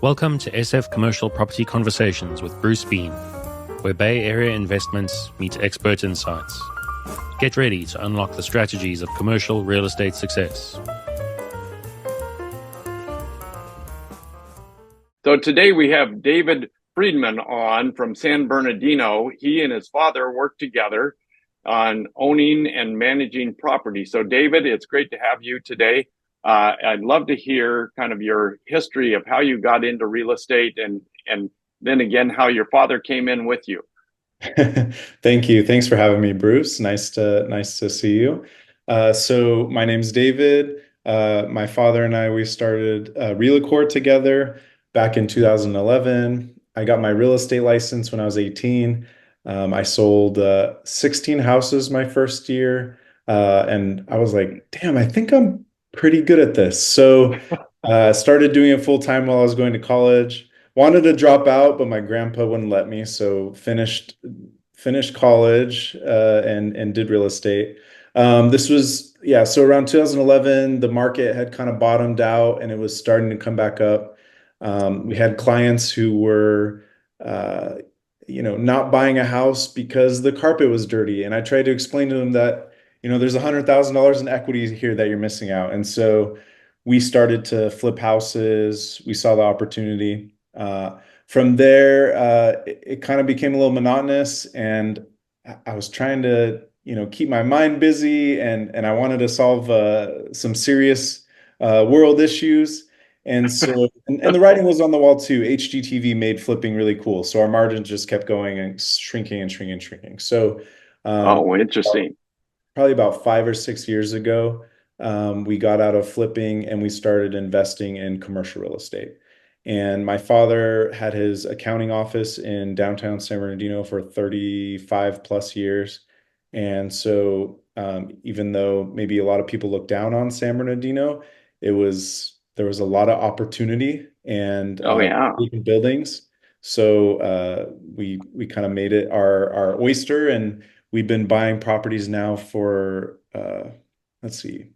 Welcome to SF Commercial Property Conversations with Bruce Bean, where Bay Area investments meet expert insights. Get ready to unlock the strategies of commercial real estate success. So today we have David Friedman on from San Bernardino. He and his father work together on owning and managing property. So David, it's great to have you today. I'd love to hear kind of your history of how you got into real estate and then again, how your father came in with you. Thank you. Thanks for having me, Bruce. Nice to see you. So my name's David. My father and we started Realicore together back in 2011. I got my real estate license when I was 18. I sold 16 houses my first year, and I was like, damn, I think I'm pretty good at this. So started doing it full time while I was going to college. Wanted to drop out, but my grandpa wouldn't let me. So finished college and did real estate. This was so around 2011, the market had kind of bottomed out and it was starting to come back up. We had clients who were not buying a house because the carpet was dirty. And I tried to explain to them that, there's $100,000 in equity here that you're missing out. And so we started to flip houses. We saw the opportunity. From there, it kind of became a little monotonous, and I was trying to, keep my mind busy, and I wanted to solve some serious world issues. And so, and the writing was on the wall too. HGTV made flipping really cool, so our margins just kept going and shrinking and shrinking and shrinking. So, Oh, interesting. probably about 5 or 6 years ago, we got out of flipping and we started investing in commercial real estate. And my father had his accounting office in downtown San Bernardino for 35 plus years. And so, even though maybe a lot of people look down on San Bernardino, there was a lot of opportunity and Oh, yeah. vacant buildings. So we kind of made it our oyster, and we've been buying properties now for let's see.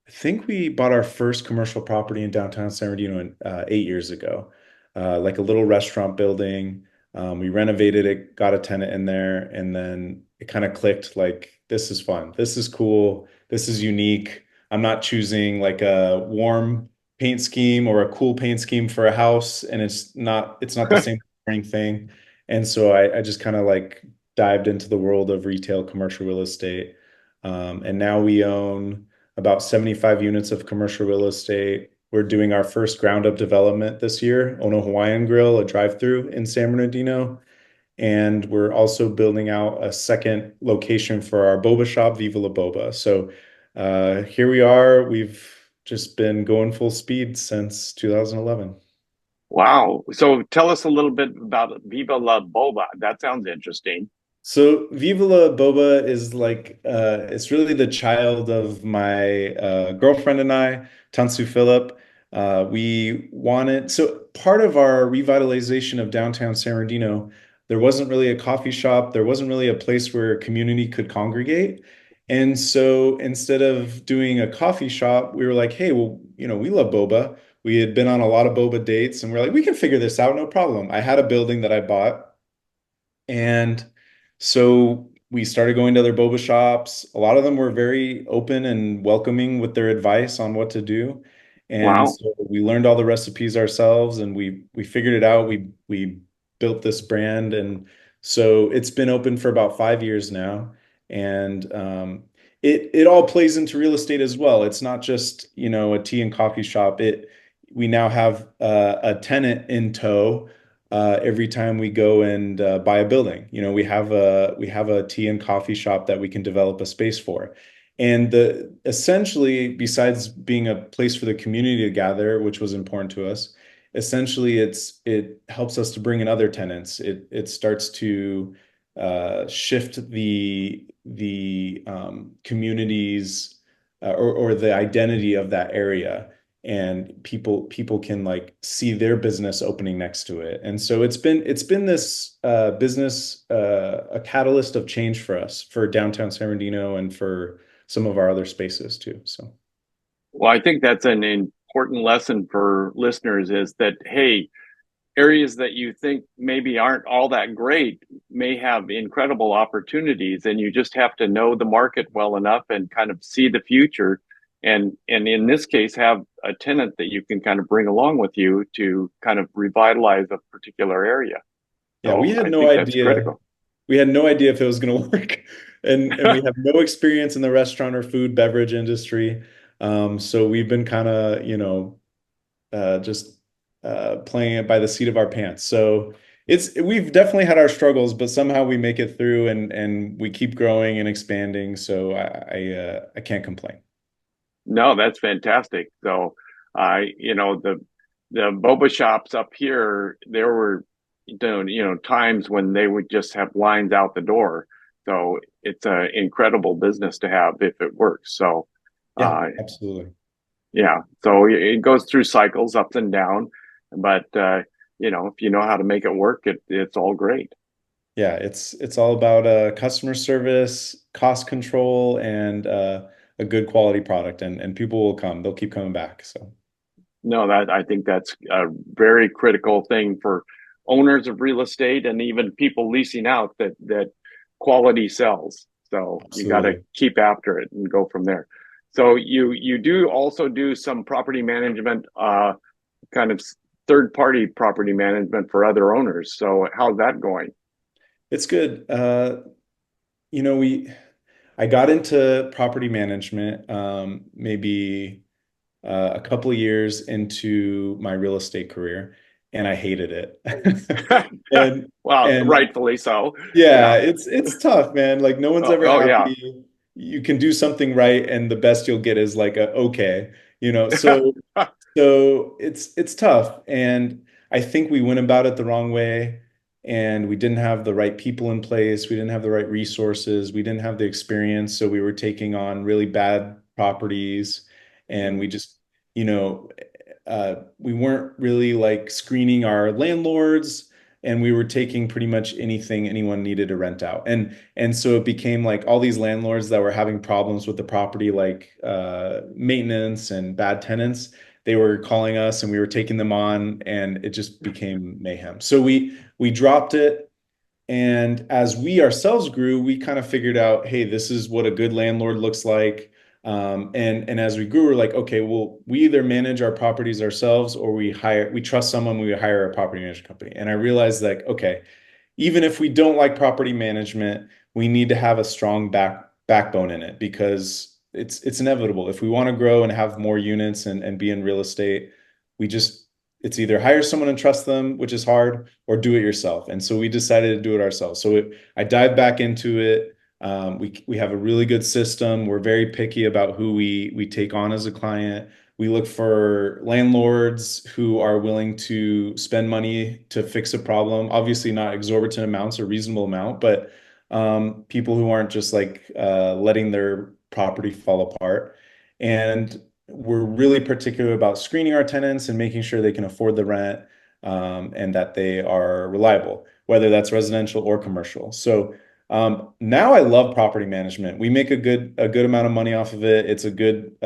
I think we bought our first commercial property in downtown San Bernardino 8 years ago, like a little restaurant building. We renovated it, got a tenant in there, and then it kind of clicked like, this is fun. This is cool. This is unique. I'm not choosing like a warm paint scheme or a cool paint scheme for a house, and it's not the same boring thing. And so I just kind of like dived into the world of retail commercial real estate. And now we own about 75 units of commercial real estate. We're doing our first ground up development this year, own a Hawaiian Grill, a drive-through in San Bernardino. And we're also building out a second location for our boba shop, Viva La Boba. So here we are. We've just been going full speed since 2011. Wow. So tell us a little bit about Viva La Boba. That sounds interesting. So Viva La Boba is like it's really the child of my girlfriend and I, Tansu Philip. We wanted so part of our revitalization of downtown San Bernardino, there wasn't really a coffee shop, there wasn't really a place where a community could congregate. And so instead of doing a coffee shop, we were like, hey, well, we love boba. We had been on a lot of boba dates, and we're like, we can figure this out, no problem. I had a building that I bought. And so we started going to other boba shops. A lot of them were very open and welcoming with their advice on what to do. And Wow. so we learned all the recipes ourselves, and we figured it out. We built this brand, and so it's been open for about 5 years now. And it all plays into real estate as well. It's not just, a tea and coffee shop. We now have a tenant in tow every time we go and buy a building. We have a tea and coffee shop that we can develop a space for. And the essentially, besides being a place for the community to gather, which was important to us, essentially it helps us to bring in other tenants. It starts to shift the communities or the identity of that area, and people can like see their business opening next to it. And so it's been this business a catalyst of change for us, for downtown San Bernardino and for some of our other spaces too. So Well, I think that's an important lesson for listeners is that, hey, areas that you think maybe aren't all that great may have incredible opportunities, and you just have to know the market well enough and kind of see the future. And in this case, have a tenant that you can kind of bring along with you to kind of revitalize a particular area. Yeah, we So had I no think that's idea. critical. We had no idea if it was going to work, and we have no experience in the restaurant or food beverage industry. So we've been kind of, just playing it by the seat of our pants. So we've definitely had our struggles, but somehow we make it through, and we keep growing and expanding. So I can't complain. No, that's fantastic. So, the boba shops up here, there were, times when they would just have lines out the door. So it's an incredible business to have if it works. So, Yeah, uh, absolutely. yeah. So it goes through cycles, ups and down, but if you know how to make it work, it's all great. Yeah, it's all about customer service, cost control, and a good quality product, and people will come. They'll keep coming back. So No, that I think that's a very critical thing for owners of real estate and even people leasing out, that quality sells. So you got to absolutely. keep after it and go from there. So you do also do some property management, kind of third party property management for other owners. So how's that going? It's good. We I got into property management maybe a couple of years into my real estate career, and I hated it. And Well, and rightfully so. yeah, Yeah. it's tough, man. Like no one's ever Oh yeah. happy. You can do something right, and the best you'll get is like a okay, So it's tough, and I think we went about it the wrong way, and we didn't have the right people in place. We didn't have the right resources. We didn't have the experience, so we were taking on really bad properties, and we just, you know, we weren't really like screening our landlords, and we were taking pretty much anything anyone needed to rent out. And so it became like all these landlords that were having problems with the property, like maintenance and bad tenants, they were calling us and we were taking them on, and it just became mayhem. So we dropped it, and as we ourselves grew, we kind of figured out, hey, this is what a good landlord looks like. And as we grew, we're like, okay, well, we either manage our properties ourselves or we trust someone, we hire a property management company. And I realized, like, okay, even if we don't like property management, we need to have a strong backbone in it, because it's inevitable. If we want to grow and have more units and be in real estate, we just it's either hire someone and trust them, which is hard, or do it yourself. And so we decided to do it ourselves. So I dived back into it. We have a really good system. We're very picky about who we take on as a client. We look for landlords who are willing to spend money to fix a problem. Obviously, not exorbitant amounts, or reasonable amount, but people who aren't just like letting their property fall apart. And we're really particular about screening our tenants and making sure they can afford the rent, and that they are reliable, whether that's residential or commercial. So now I love property management. We make a good amount of money off of it. It's a good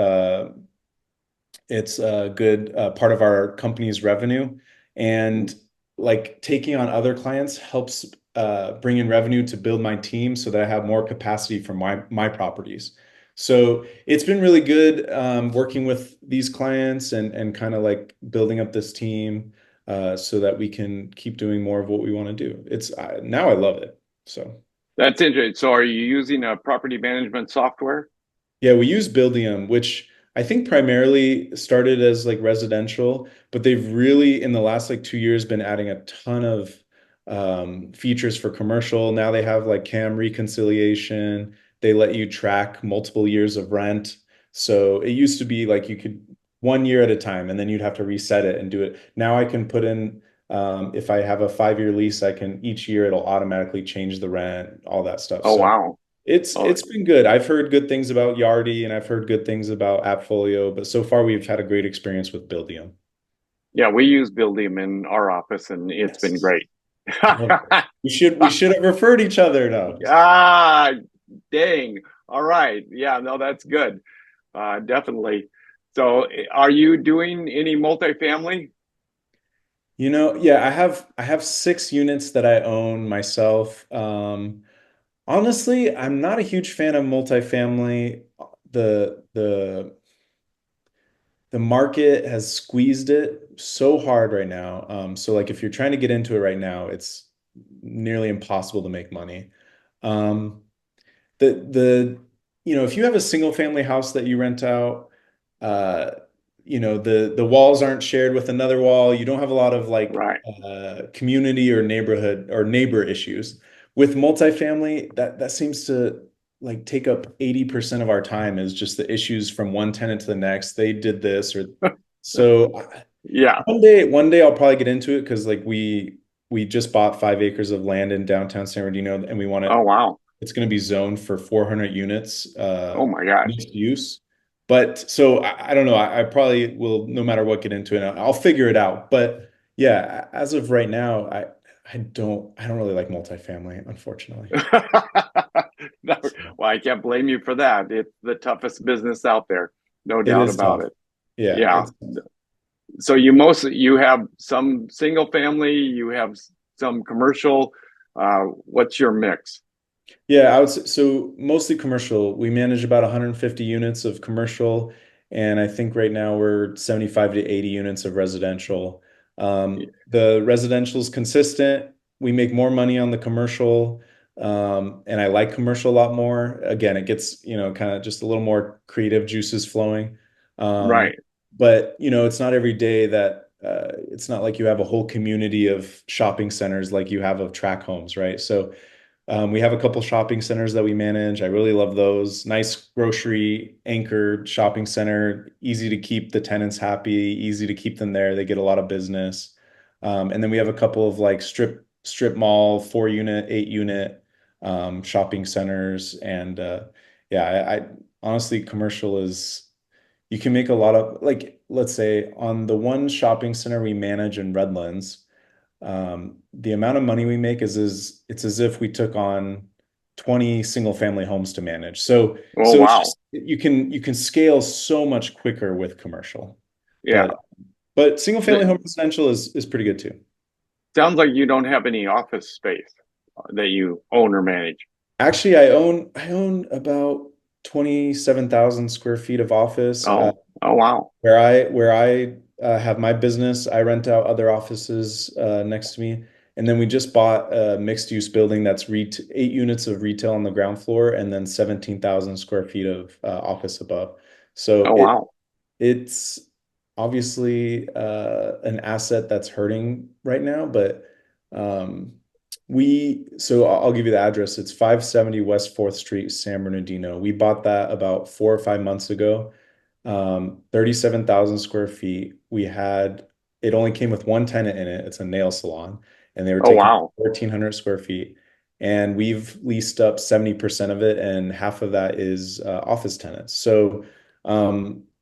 part of our company's revenue, and like taking on other clients helps bring in revenue to build my team so that I have more capacity for my properties. So it's been really good working with these clients and kind of like building up this team so that we can keep doing more of what we want to do. Now I love it. So. That's interesting. So are you using a property management software? Yeah, we use Buildium, which I think primarily started as like residential, but they've really in the last like 2 years been adding a ton of features for commercial. Now they have like CAM reconciliation. They let you track multiple years of rent. So it used to be like you could 1 year at a time, and then you'd have to reset it and do it. Now I can put in if I have a 5 year lease, I can each year it'll automatically change the rent, all that stuff. Oh, So. wow. It's Oh, it's been good. I've heard good things about Yardi, and I've heard good things about Appfolio, but so far we've had a great experience with Buildium. yeah, we use Buildium in our office and it's been Yes. great. Love it. We should have referred each other now. Ah, dang. All right. Yeah, no, that's good. Definitely. So are you doing any multifamily? Yeah, I have 6 units that I own myself. Honestly, I'm not a huge fan of multifamily. The market has squeezed it so hard right now. So like if you're trying to get into it right now, it's nearly impossible to make money. Um, if you have a single family house that you rent out, uh, the walls aren't shared with another wall. You don't have a lot of like Right. community or neighborhood or neighbor issues. With multifamily, that seems to like take up 80% of our time is just the issues from one tenant to the next. They did this or so. Yeah. One day I'll probably get into it because like we just bought 5 acres of land in downtown San Bernardino and we want Oh, to wow. it's going to be zoned for 400 units, Oh my gosh. mixed use. But so I don't know. I probably will, no matter what, get into it. I'll figure it out. But yeah, as of right now, I don't really like multifamily, unfortunately. No, So well, I can't blame you for that. It's the toughest business out there, no it doubt is about tough. it. Yeah, Yeah. it's tough. So you have some single family, you have some commercial. What's your mix? Yeah, I would say so mostly commercial. We manage about 150 units of commercial, and I think right now we're 75 to 80 units of residential. The residential is consistent. We make more money on the commercial, and I like commercial a lot more. Again, it gets, kind of just a little more creative juices flowing. Um, Right. but, it's not every day that it's not like you have a whole community of shopping centers like you have of tract homes, right? So we have a couple shopping centers that we manage. I really love those. Nice grocery anchored shopping center, easy to keep the tenants happy, easy to keep them there. They get a lot of business. And then we have a couple of like strip mall, 4 unit, 8 unit shopping centers. And yeah, I honestly commercial is you can make a lot of like let's say on the one shopping center we manage in Redlands the amount of money we make is it's as if we took on 20 single family homes to manage. So Oh, so it's wow. just you can scale so much quicker with commercial. Yeah. But single family The, home residential is pretty good too. sounds like you don't have any office space that you own or manage. Actually, I own about 27,000 square feet of office. Oh, oh, wow. Where I have my business, I rent out other offices next to me, and then we just bought a mixed use building that's 8 units of retail on the ground floor, and then 17,000 square feet of office above. So Oh, wow. it's obviously an asset that's hurting right now, but um, so I'll give you the address. It's 570 West 4th Street, San Bernardino. We bought that about 4 or 5 months ago. 37,000 square feet. It only came with one tenant in it. It's a nail salon, and they were Oh, taking wow. 1,400 square feet. And we've leased up 70% of it, and half of that is office tenants. So,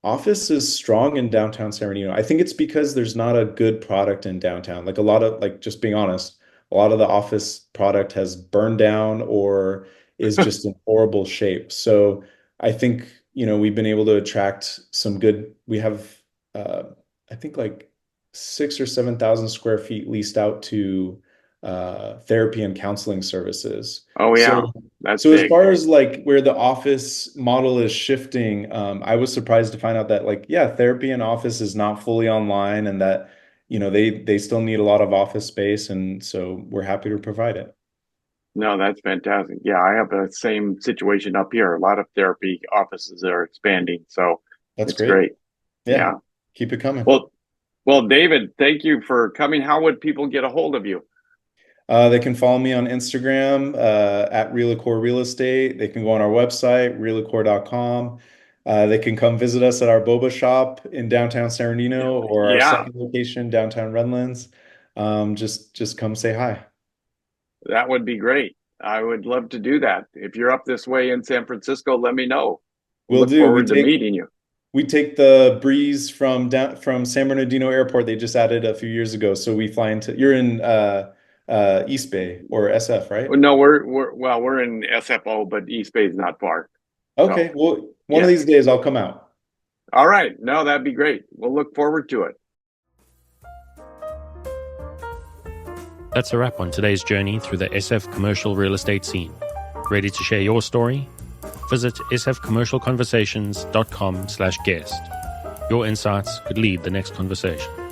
office is strong in downtown San Bernardino. I think it's because there's not a good product in downtown. Like a lot of, like, just being honest, a lot of the office product has burned down or is just in horrible shape. So, I think, we've been able to attract some good. We have, uh, I think, like 6 or 7,000 square feet leased out to therapy and counseling services. Oh, So, yeah. That's so as big. far as like where the office model is shifting, I was surprised to find out that like, yeah, therapy and office is not fully online, and that they still need a lot of office space, and so we're happy to provide it. No, that's fantastic. Yeah, I have the same situation up here. A lot of therapy offices are expanding, so That's it's great. great. Yeah, Yeah. keep it coming. Well, well, David, thank you for coming. How would people get a hold of you? They can follow me on Instagram at Realicore Real Estate. They can go on our website, realicore.com. They can come visit us at our boba shop in downtown San Bernardino or our Yeah, second location, downtown Redlands. Just come say hi. that would be great. I would love to do that. If you're up this way in San Francisco, let me know. We'll Look do. We forward to take meeting you. we take the breeze from San Bernardino Airport. They just added a few years ago, so we fly into. You're in East Bay or SF, right? No, we're in SFO, but East Bay is not far. Okay. So Well, one of yeah, these days I'll come out. All right. No, that'd be great. We'll look forward to it. That's a wrap on today's journey through the SF commercial real estate scene. Ready to share your story? Visit sfcommercialconversations.com/guest. Your insights could lead the next conversation.